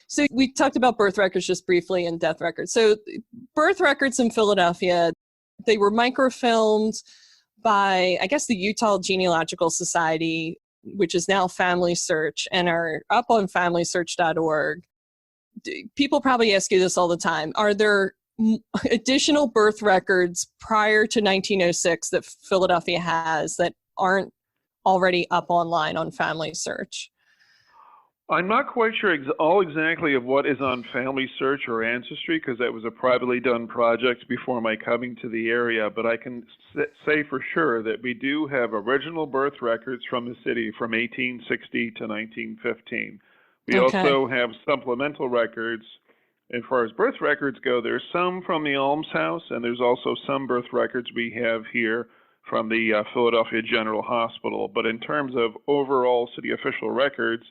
So we talked about birth records just briefly and death records. So birth records in Philadelphia, they were microfilmed by, I guess, the Utah Genealogical Society, which is now Family Search, and are up on familysearch.org. People probably ask you this all the time. Are there additional birth records prior to 1906 that Philadelphia has that aren't already up online on Family Search? I'm not quite sure exactly of what is on Family Search or Ancestry, because that was a privately done project before my coming to the area, but I can say for sure that we do have original birth records from the city from 1860 to 1915. We Okay. also have supplemental records. As far as birth records go, there's some from the Almshouse, and there's also some birth records we have here from the Philadelphia General Hospital. But in terms of overall city official records,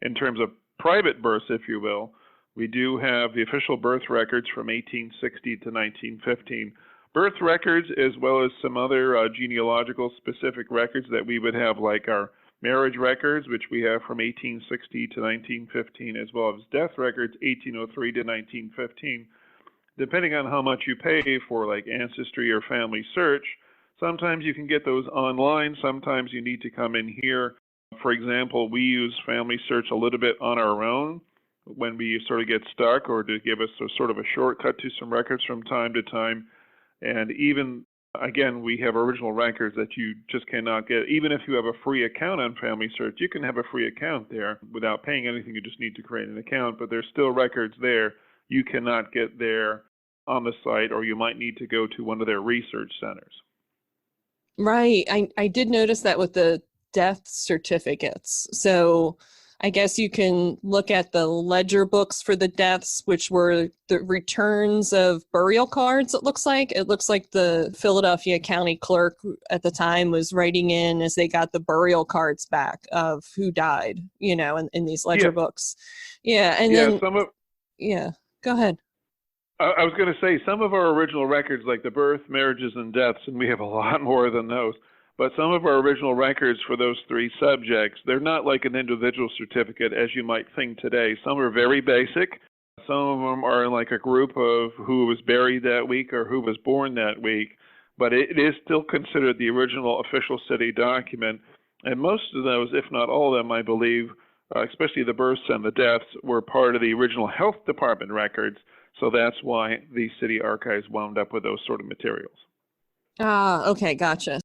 in terms of private births, if you will, we do have the official birth records from 1860 to 1915. Birth records, as well as some other genealogical specific records that we would have, like our marriage records, which we have from 1860 to 1915, as well as death records, 1803 to 1915. Depending on how much you pay for like Ancestry or Family Search, sometimes you can get those online, sometimes you need to come in here. For example, we use Family Search a little bit on our own when we sort of get stuck, or to give us a sort of a shortcut to some records from time to time. And even, again, we have original records that you just cannot get. Even if you have a free account on Family Search, you can have a free account there without paying anything. You just need to create an account, but there's still records there you cannot get there on the site, or you might need to go to one of their research centers. Right. I did notice that with the death certificates. So I guess you can look at the ledger books for the deaths, which were the returns of burial cards, it looks like. It looks like the Philadelphia County Clerk at the time was writing in as they got the burial cards back of who died, in these ledger books. Yeah. And yeah, then, yeah, go ahead. I was going to say, some of our original records, like the birth, marriages, and deaths, and we have a lot more than those, but some of our original records for those three subjects, they're not like an individual certificate as you might think today. Some are very basic. Some of them are in like a group of who was buried that week or who was born that week, but it is still considered the original official city document. And most of those, if not all of them, I believe, especially the births and the deaths, were part of the original health department records. So that's why the city archives wound up with those sort of materials. Ah, okay, gotcha.